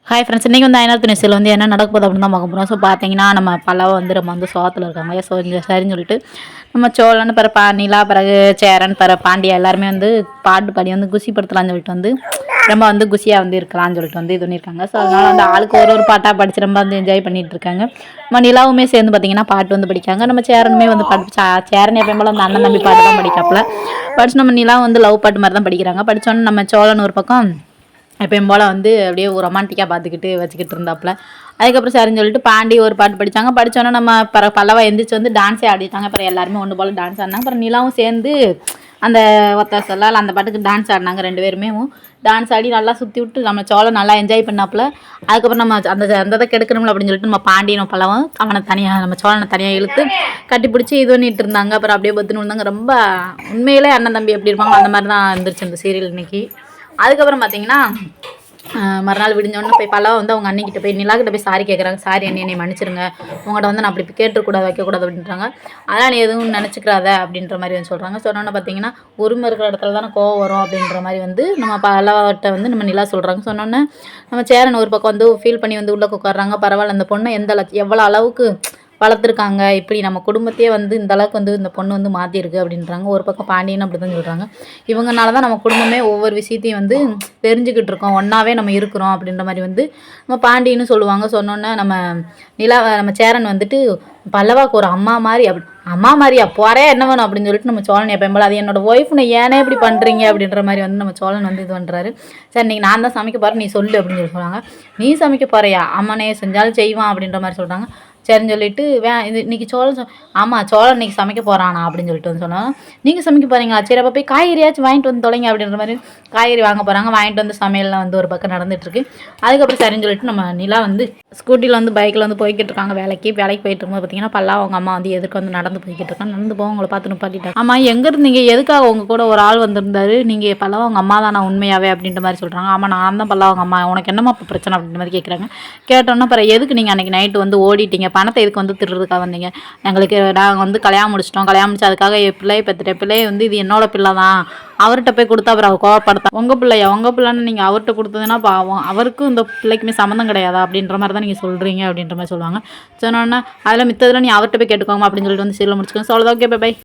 Hi friends, இன்றைக்கி வந்து ஐநாத்து நியூஸில் வந்து என்ன நடக்க போகுது அப்படின்னு தான் பார்க்க போகிறோம். ஸோ பார்த்தீங்கன்னா நம்ம பல்லவ வந்து நம்ம வந்து சோகத்தில் இருக்காங்க. ஸோ சரின்னு சொல்லிட்டு நம்ம சோழன் பிற நிலா பிறகு சேரன் பிற பாண்டியா எல்லாருமே வந்து பாட்டு பாடி வந்து குஷிப்படுத்தலாம்னு சொல்லிட்டு வந்து ரொம்ப வந்து குஷியாக வந்து இருக்கலாம்னு சொல்லிட்டு வந்து இது பண்ணியிருக்காங்க. ஸோ அதனால் வந்து ஆளுக்கு ஒரு பாட்டாக படித்து ரொம்ப வந்து என்ஜாய் பண்ணிகிட்டு இருக்காங்க. நம்ம நிலாவுமே சேர்ந்து பார்த்திங்கன்னா பாட்டு வந்து படிக்காங்க. நம்ம சேரனுமே வந்து சேரன் எப்பயும் போல் அந்த அண்ணன் தம்பி பாட்டு தான் படிக்காப்புல படித்து நம்ம நிலா வந்து லவ் பாட்டு மாதிரி தான் படிக்கிறாங்க. படித்தோன்னே நம்ம சோழன் ஒரு பக்கம் எப்பயும் போல் வந்து அப்படியே ஒரு ரொமான்டிக்காக பார்த்துக்கிட்டு வச்சுக்கிட்டு இருந்தாப்புல. அதுக்கப்புறம் சரின்னு சொல்லிட்டு பாண்டி ஒரு பாட்டு படித்தாங்க. படித்தோன்னே நம்ம பல்லவா எந்திரிச்சு வந்து டான்ஸே ஆடிட்டாங்க. அப்புறம் எல்லாருமே ஒன்று போல் டான்ஸ் ஆடினாங்க. அப்புறம் நிலாவும் சேர்ந்து அந்த ஒத்த சொல்லால் அந்த பாட்டுக்கு டான்ஸ் ஆடினாங்க. 2 பேருமே டான்ஸ் ஆடி நல்லா சுற்றி விட்டு நம்ம சோளம் நல்லா என்ஜாய் பண்ணாப்புல. அதுக்கப்புறம் நம்ம அந்த கெடுக்கணும்ல அப்படின்னு சொல்லிட்டு நம்ம பாண்டியனும் பல்லவன் அவனை தனியாக நம்ம சோழனை தனியாக இழுத்து கட்டி பிடிச்சி இது பண்ணிட்டு இருந்தாங்க. அப்புறம் அப்படியே பத்துன்னு விழுந்தாங்க. ரொம்ப உண்மையிலே அண்ணன் தம்பி எப்படி இருப்பாங்க அந்த மாதிரி தான் இருந்துருச்சு அந்த சீரியல் இன்னைக்கு. அதுக்கப்புறம் பார்த்தீங்கன்னா மறுநாள் விடிஞ்சோடனே போய் பல்லவா வந்து அவங்க அண்ணிக்கிட்ட போய் நிலாக்கிட்ட போய் சாரி கேட்குறாங்க. சாரி அண்ணி, என்னை மன்னிச்சிருங்க, உங்கள்கிட்ட வந்து நான் அப்படி கேட்டுக்கூடாது வைக்கக்கூடாது அப்படின்றாங்க. அதெல்லாம் நீ எதுவும் நினச்சிக்கிறாத அப்படின்ற மாதிரி வந்து சொல்கிறாங்க. சொன்னோன்னே பார்த்தீங்கன்னா உரிமை இருக்கிற இடத்துல தானே கோவம் வரும் அப்படின்ற மாதிரி வந்து நம்ம பல்லவாட்ட வந்து நம்ம நிலா சொல்கிறாங்க. சொன்னோன்னே நம்ம சேரன் ஒரு பக்கம் வந்து ஃபீல் பண்ணி வந்து உள்ளே உட்காடுறாங்க. பரவாயில்ல, அந்த பொண்ணை எவ்வளோ அளவுக்கு வளர்த்துருக்காங்க, இப்படி நம்ம குடும்பத்தையே வந்து இந்த அளவுக்கு வந்து இந்த பொண்ணு வந்து மாற்றிருக்கு அப்படின்றாங்க. ஒரு பக்கம் பாண்டியன் அப்படி தான் சொல்கிறாங்க. இவங்கனால தான் நம்ம குடும்பமே ஒவ்வொரு விஷயத்தையும் வந்து தெரிஞ்சுக்கிட்டு இருக்கோம், ஒன்றாவே நம்ம இருக்கிறோம் அப்படின்ற மாதிரி வந்து நம்ம பாண்டியன்னு சொல்லுவாங்க. சொன்னோன்னே நம்ம சேரன் வந்துட்டு பல்லவாக்கு ஒரு அம்மா மாதிரி அம்மா மாதிரியா போகிறே என்ன வேணும் அப்படின்னு சொல்லிட்டு நம்ம சோழன் எப்பயும் போல அது என்னோட ஒய்ஃப்னு ஏனே இப்படி பண்ணுறீங்க அப்படின்ற மாதிரி வந்து நம்ம சோழன் வந்து இது பண்ணுறாரு. சரி, இன்றைக்கி நான் தான் சமைக்க போகிறேன், நீ சொல்லு அப்படின்னு சொல்லி சொல்கிறாங்க. நீ சமைக்க போகிறியா? அம்மனே செஞ்சாலும் செய்வான் அப்படின்ற மாதிரி சொல்கிறாங்க. சரின்னு சொல்லிட்டு இது இன்றைக்கி ஆமாம் சோழன் இன்றைக்கி சமைக்க போகிறானா அப்படின்னு சொல்லிட்டு வந்து சொன்னால், நீங்கள் சமைக்க போகிறீங்களா? சரி, அப்போ போய் காய்கறியாச்சும் வாங்கிட்டு வந்து தொலைங்க அப்படின்ற மாதிரி காய்கறி வாங்க போகிறாங்க. வாங்கிட்டு வந்து சமையலில் வந்து ஒரு பக்கம் நடந்துகிட்ருக்கு. அதுக்கப்புறம் சரின்னு சொல்லிட்டு நம்ம நிலா வந்து ஸ்கூட்டியில் வந்து பைக்கில் வந்து போய்கிட்டு இருக்காங்க. வேலைக்கு போயிட்டு இருக்கும்போது பார்த்தீங்கன்னா பல்லா அவங்க அம்மா வந்து எதுக்கு வந்து நடந்து போய்கிட்டு இருக்காங்க. நடந்து போக உங்களை பார்த்து நிப்பாட்டிட்டாங்க. ஆமாம், எங்கே இருந்தீங்க, எதுக்காக உங்கள் கூட ஒரு ஆள் வந்திருந்தாரு, நீங்கள் பல்லவா அவங்க அம்மா தான் நான் உண்மையாகவே அப்படின்ற மாதிரி சொல்கிறாங்க. ஆமாம், நான் தான் பல்லவா அவங்க அம்மா, உனக்கு என்னம்மா இப்போ பிரச்சனை அப்படின்ற மாதிரி கேட்குறாங்க. கேட்டோன்னா அப்புறம் எதுக்கு நீங்கள் அன்றைக்கி நைட்டு வந்து ஓடிட்டீங்க, பணத்தை எதுக்கு வந்து திருடுறதுக்காக வந்தீங்க? நாங்கள் வந்து கல்யாணம் முடிச்சு அதுக்காக என் பிள்ளை பெற்றுட்டேன், பிள்ளை வந்து இது என்னோட பிள்ளை தான், அவர்கிட்ட போய் கொடுத்தா அப்புறம் அவர் கோவப்படுத்தா, உங்கள் பிள்ளையா, உங்கள் பிள்ளைன்னு நீங்கள் அவர்கிட்ட கொடுத்ததுன்னா பாவம், அவருக்கும் இந்த பிள்ளைக்குமே சம்மந்தம் கிடையாதா அப்படின்ற மாதிரி தான் நீங்கள் சொல்கிறீங்க அப்படின்ற மாதிரி சொல்லுவாங்க. சொன்னோன்னா அதில் மித்ததில் நீ அவர்கிட்ட போய் கேட்டுக்கோங்க அப்படின்னு சொல்லிட்டு வந்து சீரியல் முடிச்சுக்கோங்க. So okay, by.